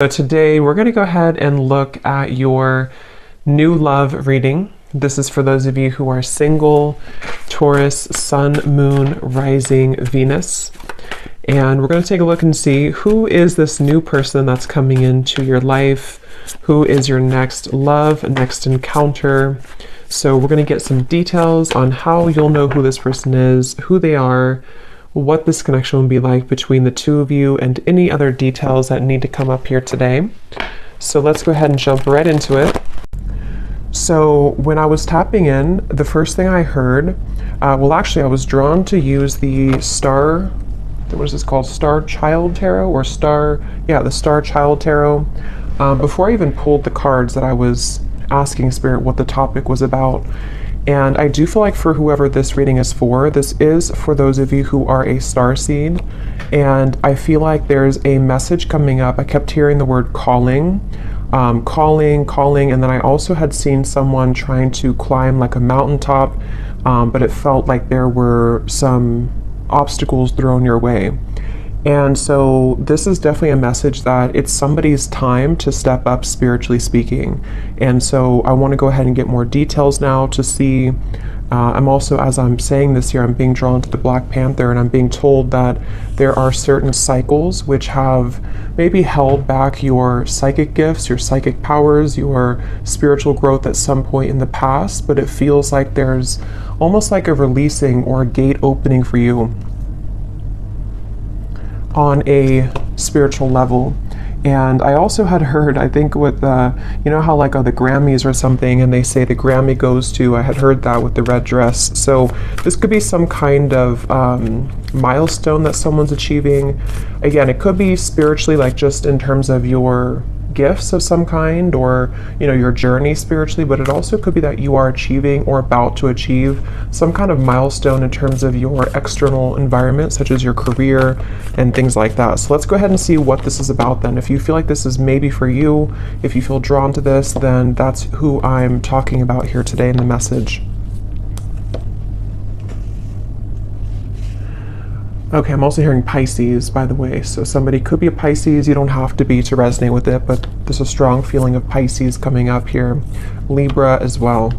So today we're going to go ahead and look at your new love reading. This is for those of you who are single, Taurus, Sun, Moon, Rising, Venus. And we're going to take a look and see who is this new person that's coming into your life, who is your next love, next encounter. So we're going to get some details on how you'll know who this person is, who they are, what this connection will be like between the two of you, and any other details that need to come up here today. So let's go ahead and jump right into it. So when I was tapping in, the first thing I heard, I was drawn to use the Star, what is this called? Star Child Tarot or the Star Child Tarot. Before I even pulled the cards that I was asking Spirit what the topic was about. And I do feel like for whoever this reading is for, this is for those of you who are a starseed. And I feel like there's a message coming up. I kept hearing the word calling, calling. And then I also had seen someone trying to climb like a mountaintop, but it felt like there were some obstacles thrown your way. And so this is definitely a message that it's somebody's time to step up, spiritually speaking. And so I want to go ahead and get more details now to see. I'm also, as I'm saying this here, I'm being drawn to the Black Panther, and I'm being told that there are certain cycles which have maybe held back your psychic gifts, your psychic powers, your spiritual growth at some point in the past, but it feels like there's almost like a releasing or a gate opening for you on a spiritual level. And I also had heard, I think with you know how like the Grammys or something, and they say the Grammy goes to, I had heard that with the red dress. So this could be some kind of milestone that someone's achieving. Again, it could be spiritually, like just in terms of your gifts of some kind, or your journey spiritually, but it also could be that you are achieving or about to achieve some kind of milestone in terms of your external environment, such as your career and things like that. So let's go ahead and see what this is about then. If you feel like this is maybe for you, if you feel drawn to this, then that's who I'm talking about here today in the message. Okay, I'm also hearing Pisces, by the way. So somebody could be a Pisces. You don't have to be to resonate with it, but there's a strong feeling of Pisces coming up here. Libra as well.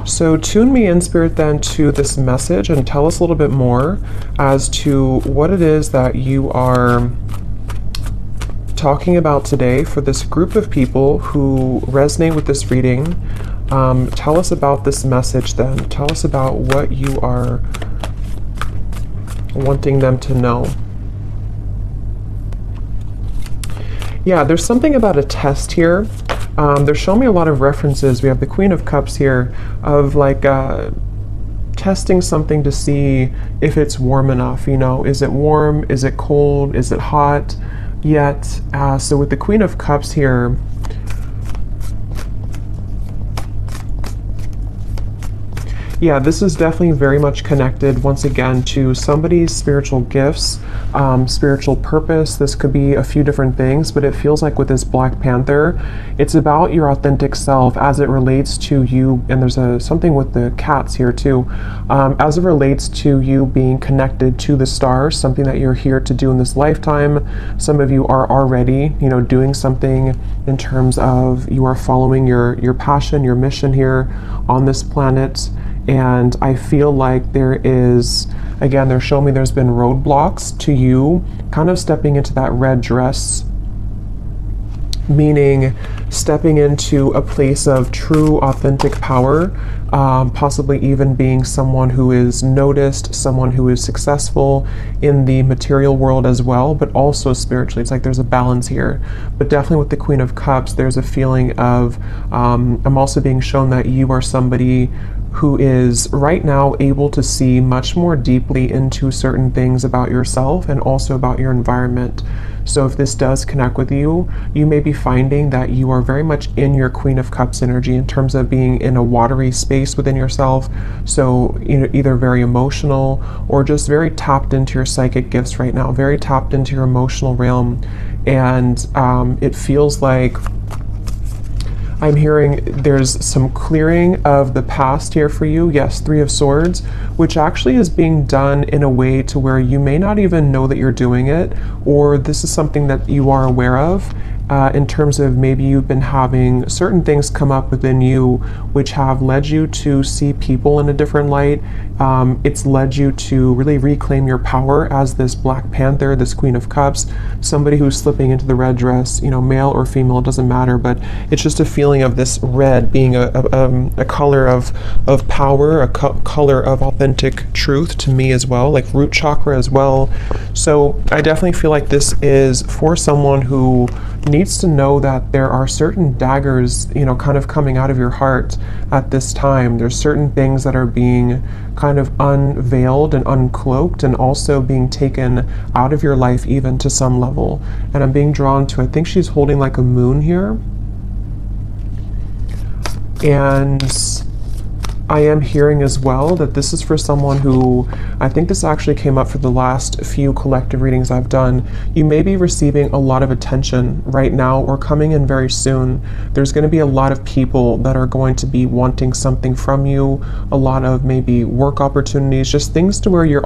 So tune me in, Spirit, then to this message and tell us a little bit more as to what it is that you are talking about today for this group of people who resonate with this reading. Tell us about this message then. Tell us about what you are wanting them to know. Yeah, there's something about a test here. They're showing me a lot of references. We have the Queen of Cups here of like testing something to see if it's warm enough. Is it warm? Is it cold? Is it hot yet? So with the Queen of Cups here, yeah, this is definitely very much connected, once again, to somebody's spiritual gifts, spiritual purpose. This could be a few different things, but it feels like with this Black Panther, it's about your authentic self as it relates to you. And there's something with the cats here too, as it relates to you being connected to the stars, something that you're here to do in this lifetime. Some of you are already, doing something in terms of you are following your passion, your mission here on this planet. And I feel like there is, again, they're showing me there's been roadblocks to you kind of stepping into that red dress, meaning stepping into a place of true authentic power, possibly even being someone who is noticed, someone who is successful in the material world as well, but also spiritually. It's like there's a balance here. But definitely with the Queen of Cups, there's a feeling of, I'm also being shown that you are somebody who is right now able to see much more deeply into certain things about yourself and also about your environment. So if this does connect with you, you may be finding that you are very much in your Queen of Cups energy in terms of being in a watery space within yourself. So either very emotional or just very tapped into your psychic gifts right now, very tapped into your emotional realm. And it feels like I'm hearing there's some clearing of the past here for you. Yes, Three of Swords, which actually is being done in a way to where you may not even know that you're doing it, or this is something that you are aware of. In terms of maybe you've been having certain things come up within you which have led you to see people in a different light. It's led you to really reclaim your power as this Black Panther, this Queen of Cups, somebody who's slipping into the red dress, you know, male or female, it doesn't matter, but it's just a feeling of this red being a color of power, a color of authentic truth to me as well, like root chakra as well. So I definitely feel like this is for someone who needs to know that there are certain daggers, you know, kind of coming out of your heart at this time. There's certain things that are being kind of unveiled and uncloaked and also being taken out of your life even to some level. And I'm being drawn to, I think she's holding like a moon here. And I am hearing as well that this is for someone who, I think this actually came up for the last few collective readings I've done. You may be receiving a lot of attention right now or coming in very soon. There's going to be a lot of people that are going to be wanting something from you, a lot of maybe work opportunities, just things to where you're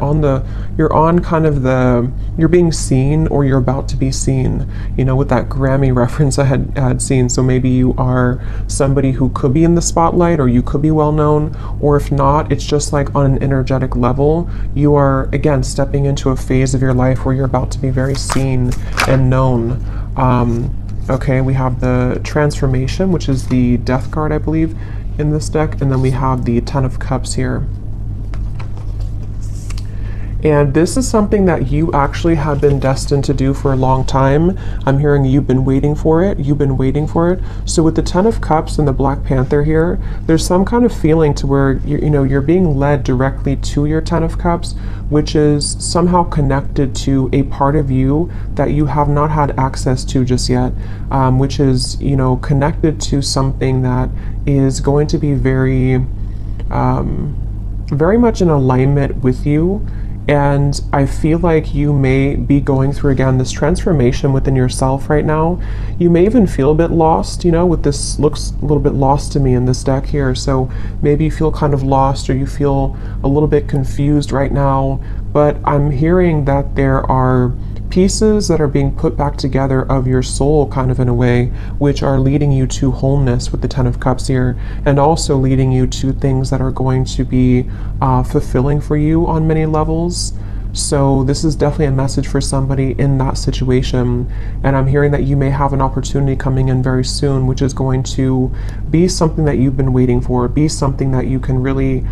being seen or you're about to be seen, you know, with that Grammy reference I had seen. So maybe you are somebody who could be in the spotlight or you could be well known. Or if not, it's just like on an energetic level, you are again stepping into a phase of your life where you're about to be very seen and known. Okay, we have the Transformation, which is the Death card, I believe, in this deck, and then we have the Ten of Cups here. And this is something that you actually have been destined to do for a long time. I'm hearing you've been waiting for it. You've been waiting for it. So with the Ten of Cups and the Black Panther here, there's some kind of feeling to where you're being led directly to your Ten of Cups, which is somehow connected to a part of you that you have not had access to just yet, which is, you know, connected to something that is going to be very, very much in alignment with you. And I feel like you may be going through, again, this transformation within yourself right now. You may even feel a bit lost, you know, with this looks a little bit lost to me in this deck here. So maybe you feel kind of lost or you feel a little bit confused right now. But I'm hearing that there are pieces that are being put back together of your soul kind of in a way, which are leading you to wholeness with the Ten of Cups here, and also leading you to things that are going to be fulfilling for you on many levels. So this is definitely a message for somebody in that situation. And I'm hearing that you may have an opportunity coming in very soon, which is going to be something that you've been waiting for, be something that you can really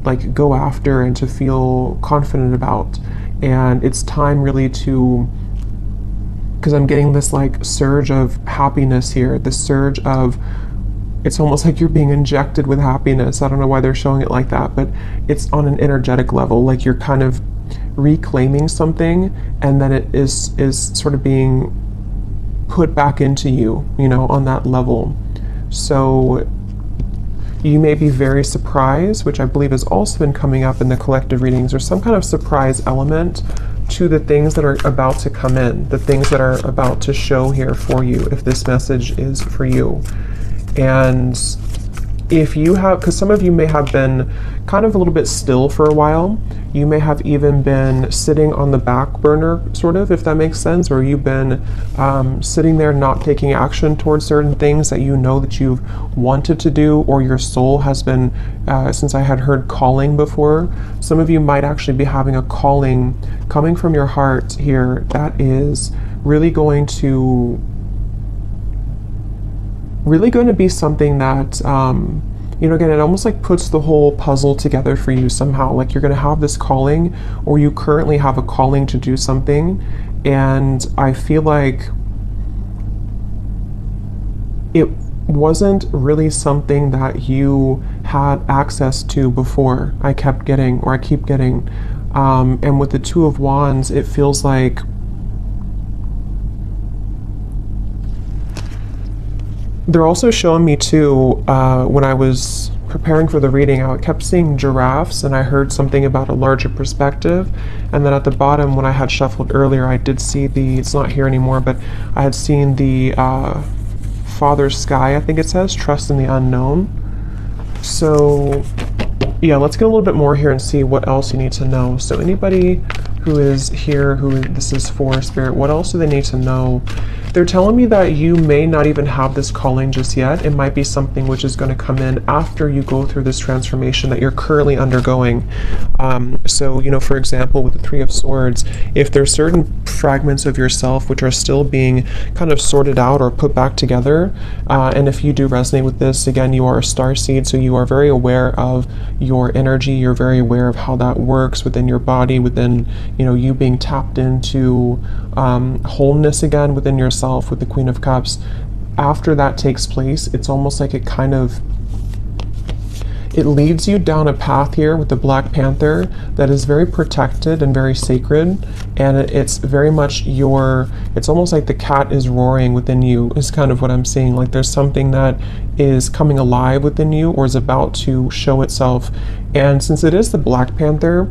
like go after and to feel confident about. And it's time really to, because I'm getting this like surge of happiness here, this surge of, it's almost like you're being injected with happiness. I don't know why they're showing it like that, but it's on an energetic level, like you're kind of reclaiming something and then it is sort of being put back into you, you know, on that level. So you may be very surprised, which I believe has also been coming up in the collective readings, or some kind of surprise element to the things that are about to come in, the things that are about to show here for you, if this message is for you. And if you have, because some of you may have been kind of a little bit still for a while, you may have even been sitting on the back burner, sort of, if that makes sense, or you've been sitting there not taking action towards certain things that you know that you've wanted to do, or your soul has been, since I had heard calling before, some of you might actually be having a calling coming from your heart here that is really going to be something that, you know, again, it almost like puts the whole puzzle together for you somehow. Like you're going to have this calling, or you currently have a calling to do something. And I feel like it wasn't really something that you had access to before. I keep getting. And with the Two of Wands, it feels like they're also showing me too, when I was preparing for the reading, I kept seeing giraffes and I heard something about a larger perspective. And then at the bottom, when I had shuffled earlier, I did see it's not here anymore, but I had seen the Father Sky, I think it says, trust in the unknown. So yeah, let's get a little bit more here and see what else you need to know. So anybody who is here, who this is for, Spirit, what else do they need to know? They're telling me that you may not even have this calling just yet. It might be something which is going to come in after you go through this transformation that you're currently undergoing. So, you know, for example, with the Three of Swords, if there's certain fragments of yourself which are still being kind of sorted out or put back together, and if you do resonate with this, again, you are a starseed, so you are very aware of your energy, you're very aware of how that works within your body, within, you know, you being tapped into wholeness again within yourself with the Queen of Cups. After that takes place, it's almost like it leads you down a path here with the Black Panther that is very protected and very sacred, and it's very much it's almost like the cat is roaring within you, is kind of what I'm seeing. Like there's something that is coming alive within you or is about to show itself. And since it is the Black Panther,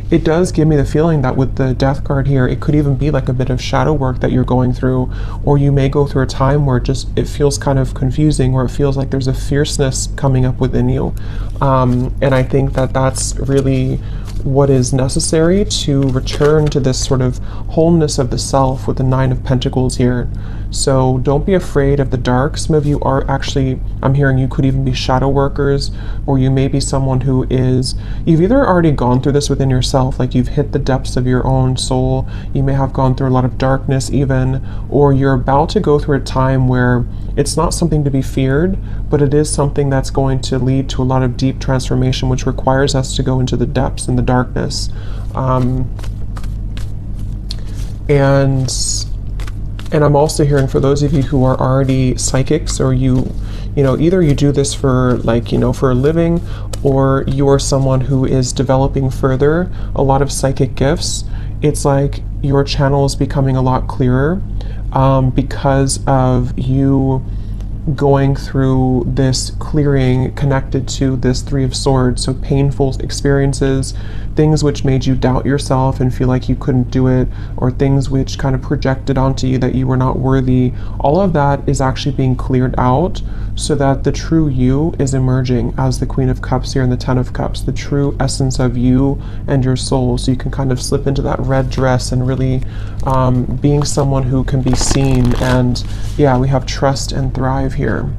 it does give me the feeling that with the Death card here, it could even be like a bit of shadow work that you're going through, or you may go through a time where it feels kind of confusing, where it feels like there's a fierceness coming up within you. And I think that that's really what is necessary to return to this sort of wholeness of the self with the Nine of Pentacles here. So don't be afraid of the dark. Some of you are actually, I'm hearing you could even be shadow workers, or you may be someone who you've either already gone through this within yourself, like you've hit the depths of your own soul, you may have gone through a lot of darkness even, or you're about to go through a time where it's not something to be feared, but it is something that's going to lead to a lot of deep transformation, which requires us to go into the depths and the darkness. And I'm also hearing for those of you who are already psychics, or you know, either you do this for for a living, or you're someone who is developing further a lot of psychic gifts, it's like your channel is becoming a lot clearer because of you going through this clearing connected to this Three of Swords. So painful experiences, things which made you doubt yourself and feel like you couldn't do it, or things which kind of projected onto you that you were not worthy, all of that is actually being cleared out so that the true you is emerging as the Queen of Cups here and the Ten of Cups, the true essence of you and your soul. So you can kind of slip into that red dress and really being someone who can be seen. And yeah, we have trust and thrive here.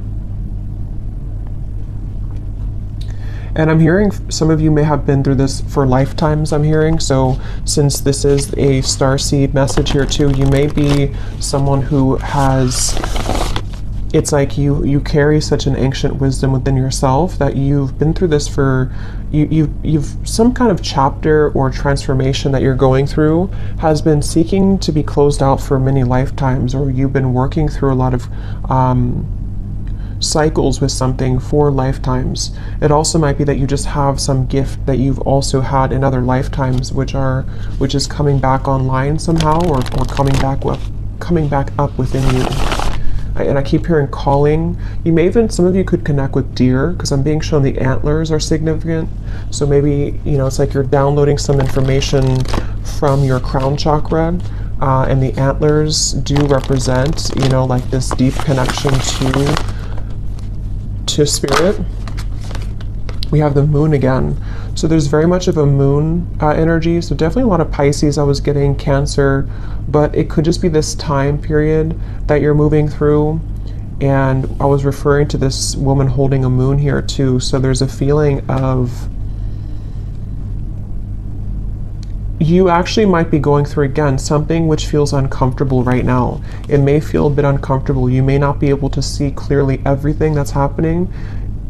And I'm hearing some of you may have been through this for lifetimes, I'm hearing. So since this is a starseed message here too, you may be someone who it's like you carry such an ancient wisdom within yourself that you've been through this for, you've some kind of chapter or transformation that you're going through has been seeking to be closed out for many lifetimes, or you've been working through a lot of cycles with something for lifetimes. It also might be that you just have some gift that you've also had in other lifetimes, which is coming back online somehow, or coming back up within you. And I keep hearing calling. You may even, some of you could connect with deer, because I'm being shown the antlers are significant. So maybe, it's like you're downloading some information from your crown chakra, and the antlers do represent, like this deep connection to spirit. We have the moon again. So there's very much of a moon energy. So definitely a lot of Pisces. I was getting Cancer, but it could just be this time period that you're moving through. And I was referring to this woman holding a moon here too. So there's a feeling of you actually might be going through, again, something which feels uncomfortable right now. It may feel a bit uncomfortable. You may not be able to see clearly everything that's happening,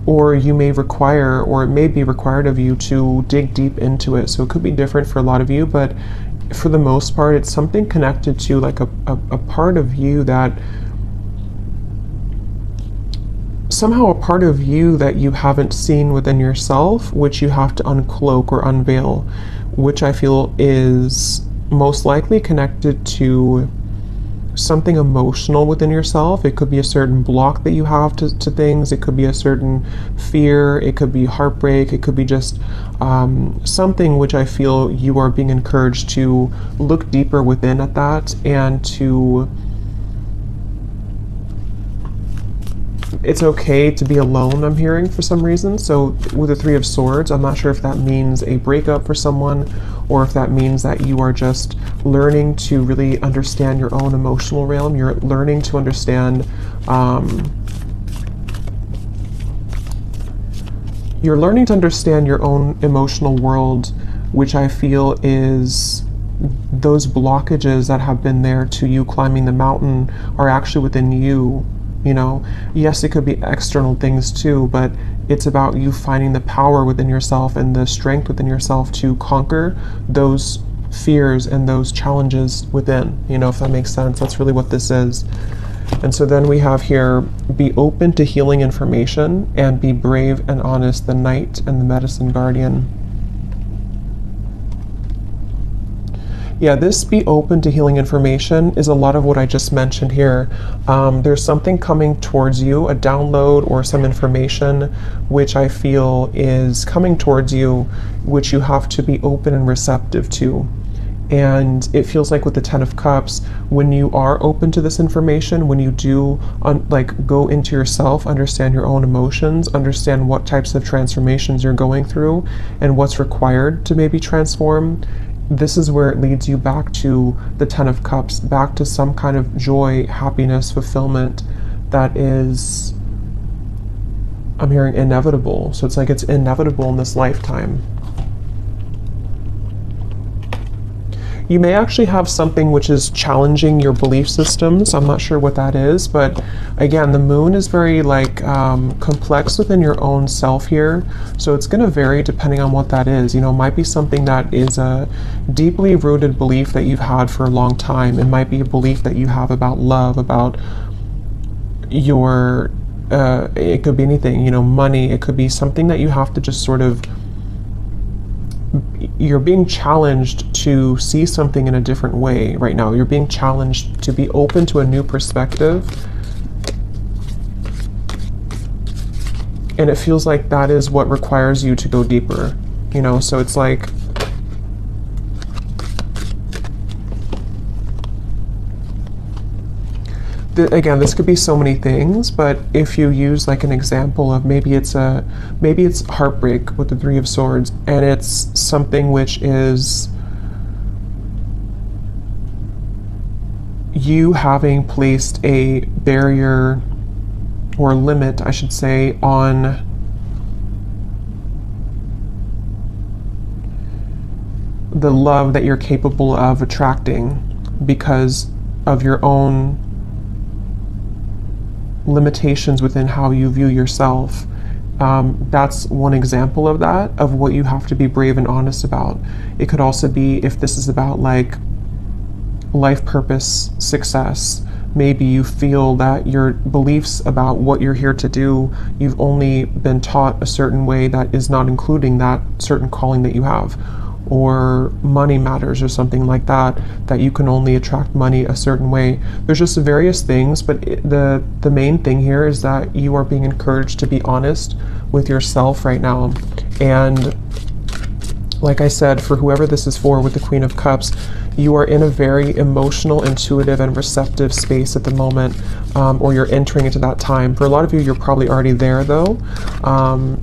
or you may require, or it may be required of you to dig deep into it. So it could be different for a lot of you, but for the most part, it's something connected to like a part of you that somehow a part of you that you haven't seen within yourself, which you have to uncloak or unveil, which I feel is most likely connected to something emotional within yourself. It could be a certain block that you have to things. It could be a certain fear. It could be heartbreak. It could be just something which I feel you are being encouraged to look deeper within at that, and to it's okay to be alone, I'm hearing, for some reason. So with the Three of Swords, I'm not sure if that means a breakup for someone, or if that means that you are just learning to really understand your own emotional realm. You're learning to understand, you're learning to understand your own emotional world, which I feel is those blockages that have been there to you climbing the mountain are actually within you. You know, yes, it could be external things too, but it's about you finding the power within yourself and the strength within yourself to conquer those fears and those challenges within, you know, if that makes sense. That's really what this is. And so then we have here, be open to healing information and be brave and honest, the Knight and the Medicine Guardian. Yeah, this be open to healing information is a lot of what I just mentioned here. There's something coming towards you, a download or some information, which I feel is coming towards you, which you have to be open and receptive to. And it feels like with the Ten of Cups, when you are open to this information, when you do like go into yourself, understand your own emotions, understand what types of transformations you're going through and what's required to maybe transform, this is where it leads you back to the Ten of Cups, back to some kind of joy, happiness, fulfillment that is, I'm hearing, inevitable. So it's like it's inevitable in this lifetime. You may actually have something which is challenging your belief systems. I'm not sure what that is, but again, the moon is very like complex within your own self here. So it's going to vary depending on what that is. You know, it might be something that is a deeply rooted belief that you've had for a long time. It might be a belief that you have about love, about your, it could be anything, you know, money. It could be something that you have to just sort of, you're being challenged to see something in a different way right now. You're being challenged to be open to a new perspective. And it feels like that is what requires you to go deeper, you know? So it's like, again, this could be so many things, but if you use like an example of maybe it's heartbreak with the Three of Swords, and it's something which is you having placed a barrier or limit, I should say, on the love that you're capable of attracting because of your own limitations within how you view yourself. That's one example of that, of what you have to be brave and honest about. It could also be if this is about like life purpose, success. Maybe you feel that your beliefs about what you're here to do, you've only been taught a certain way that is not including that certain calling that you have. Or money matters or something like that, that you can only attract money a certain way. There's just various things, but the main thing here is that you are being encouraged to be honest with yourself right now. And like I said, for whoever this is for with the Queen of Cups, you are in a very emotional, intuitive, and receptive space at the moment, or you're entering into that time. For a lot of you, you're probably already there though.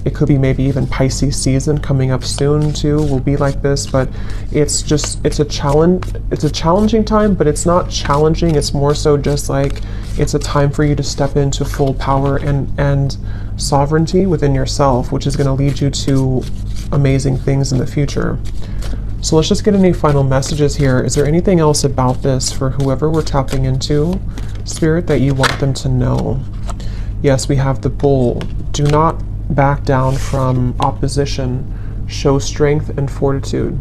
It could be maybe even Pisces season coming up soon too, will be like this, but it's a challenging time, but it's not challenging. It's more so just like, it's a time for you to step into full power and sovereignty within yourself, which is going to lead you to amazing things in the future. So let's just get any final messages here. Is there anything else about this for whoever we're tapping into, Spirit, that you want them to know? Yes, we have the Bull. Do not back down from opposition. Show strength and fortitude.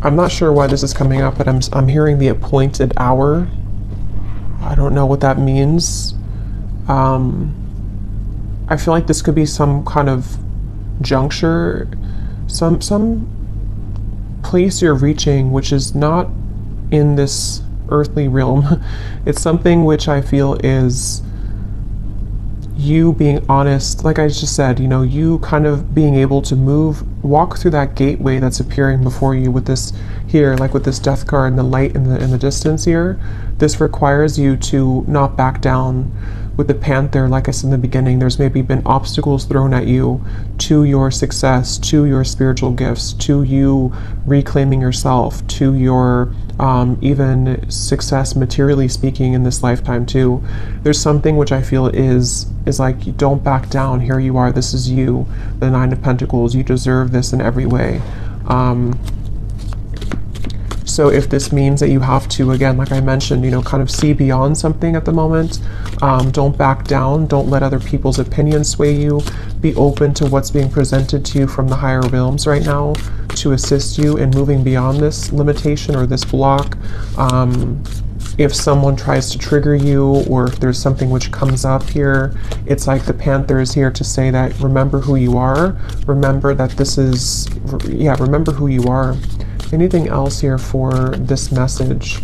I'm not sure why this is coming up, but I'm hearing the appointed hour. I don't know what that means. I feel like this could be some kind of juncture, some place you're reaching which is not in this earthly realm. It's something which I feel is you being honest, like I just said, you know, you kind of being able to walk through that gateway that's appearing before you with this here, like with this death card and the light in the distance here. This requires you to not back down. With the Panther, like I said in the beginning, there's maybe been obstacles thrown at you to your success, to your spiritual gifts, to you reclaiming yourself, to your even success materially speaking in this lifetime too. There's something which I feel is like, you don't back down. Here you are. This is you, the Nine of Pentacles. You deserve this in every way. So if this means that you have to, again, like I mentioned, you know, kind of see beyond something at the moment, don't back down. Don't let other people's opinions sway you. Be open to what's being presented to you from the higher realms right now to assist you in moving beyond this limitation or this block. If someone tries to trigger you, or if there's something which comes up here, it's like the Panther is here to say that remember who you are. Remember that this is, yeah, remember who you are. Anything else here for this message?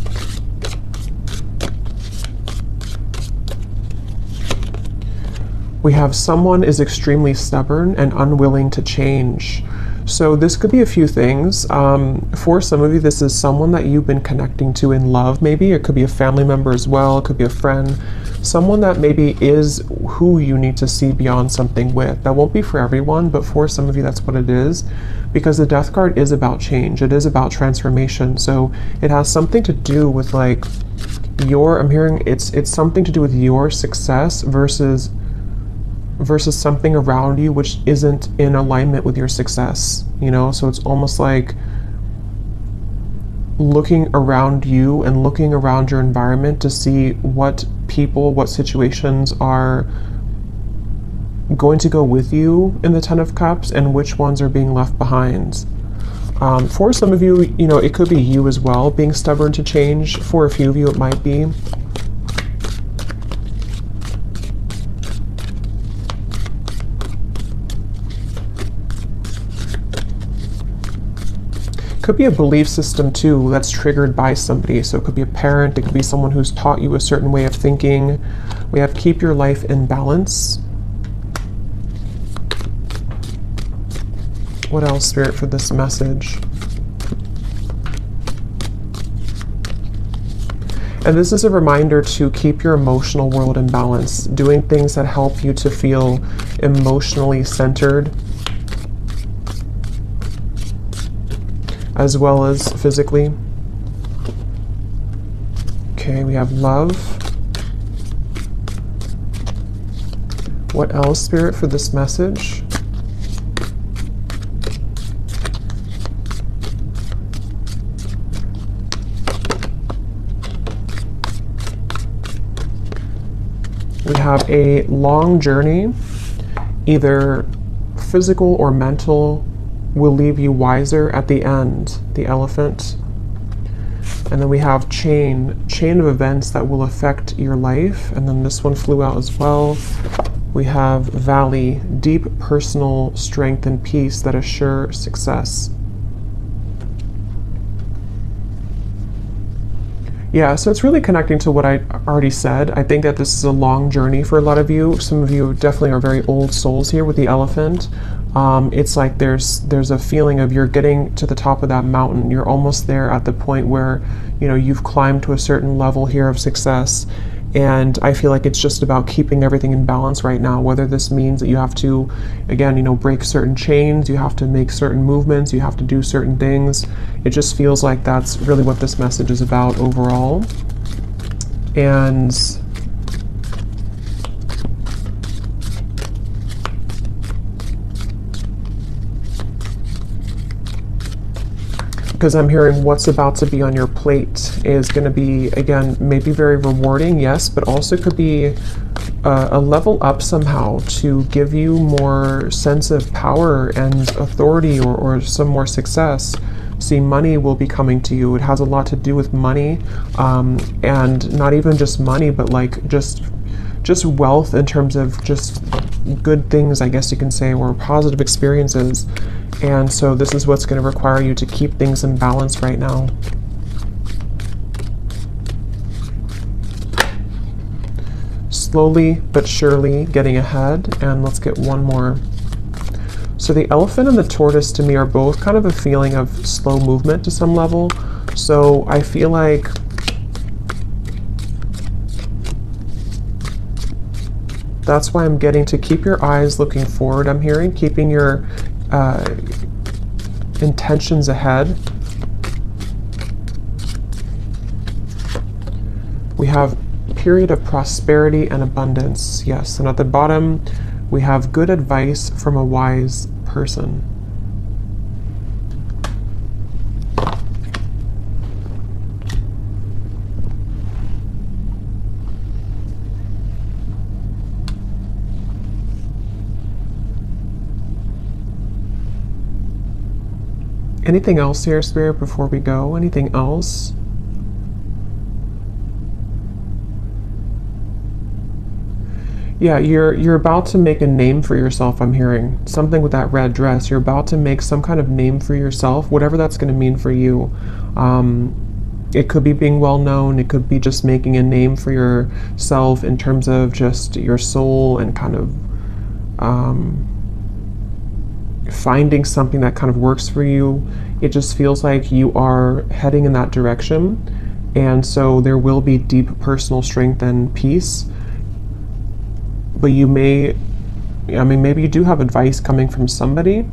We have someone is extremely stubborn and unwilling to change. So this could be a few things. For some of you, this is someone that you've been connecting to in love, maybe. It could be a family member as well. It could be a friend. Someone that maybe is who you need to see beyond something with. That won't be for everyone, but for some of you, that's what it is. Because the Death card is about change. It is about transformation. So it has something to do with like I'm hearing it's something to do with your success versus something around you which isn't in alignment with your success, you know? So it's almost like looking around you and looking around your environment to see what people, what situations are going to go with you in the Ten of Cups and which ones are being left behind. For some of you, you know, it could be you as well being stubborn to change. For a few of you, it might be. Could be a belief system too that's triggered by somebody. So it could be a parent, it could be someone who's taught you a certain way of thinking. We have keep your life in balance. What else, Spirit, for this message? And this is a reminder to keep your emotional world in balance, doing things that help you to feel emotionally centered, as well as physically. Okay, we have love. What else, Spirit, for this message? We have a long journey, either physical or mental, will leave you wiser at the end, the Elephant. And then we have chain of events that will affect your life. And then this one flew out as well. We have Valley, deep personal strength and peace that assure success. Yeah, so it's really connecting to what I already said. I think that this is a long journey for a lot of you. Some of you definitely are very old souls here with the Elephant. It's like there's a feeling of you're getting to the top of that mountain. You're almost there at the point where, you know, you've climbed to a certain level here of success. And I feel like it's just about keeping everything in balance right now, whether this means that you have to, again, you know, break certain chains, you have to make certain movements, you have to do certain things. It just feels like that's really what this message is about overall. And because I'm hearing what's about to be on your plate is going to be, again, maybe very rewarding, yes, but also could be a level up somehow to give you more sense of power and authority, or some more success. See, money will be coming to you. It has a lot to do with money, and not even just money, but like just wealth in terms of just good things, I guess you can say, or positive experiences. And so this is what's going to require you to keep things in balance right now. slowly but surely getting ahead. And let's get one more. So the elephant and the tortoise to me are both kind of a feeling of slow movement to some level. So I feel like that's why I'm getting to keep your eyes looking forward. I'm hearing keeping your intentions ahead. We have period of prosperity and abundance. Yes, and at the bottom we have good advice from a wise person. Anything else here, Spirit, before we go? Anything else? Yeah, you're about to make a name for yourself, I'm hearing. Something with that red dress. You're about to make some kind of name for yourself, whatever that's going to mean for you. It could be being well known. It could be just making a name for yourself in terms of just your soul and kind of finding something that kind of works for you. It just feels like you are heading in that direction. And so there will be deep personal strength and peace. But you may, I mean, maybe you do have advice coming from somebody.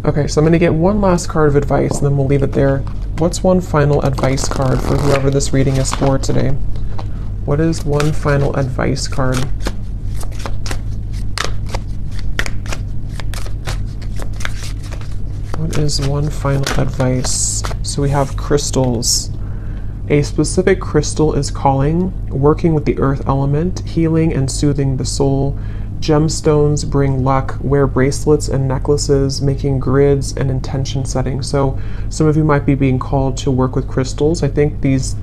Okay, so I'm going to get one last card of advice and then we'll leave it there. What's one final advice card for whoever this reading is for today? What is one final advice card? What is one final advice? So we have crystals. A specific crystal is calling, working with the earth element, healing and soothing the soul. Gemstones bring luck, wear bracelets and necklaces, making grids and intention setting. So some of you might be being called to work with crystals. I think this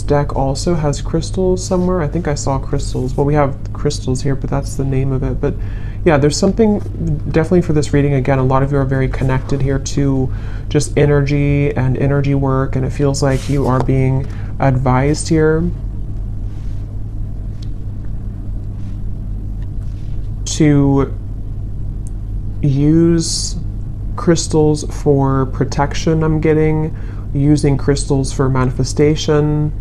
deck also has crystals somewhere. I think I saw crystals. Well, we have crystals here, but that's the name of it. But yeah, there's something definitely for this reading. Again, a lot of you are very connected here to just energy and energy work, and it feels like you are being advised here to use crystals for protection. I'm getting using crystals for manifestation.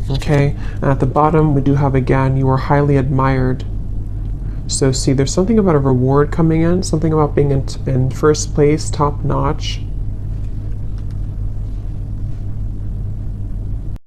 Okay, and at the bottom we do have again, you are highly admired. So see, there's something about a reward coming in, something about being in first place, top notch.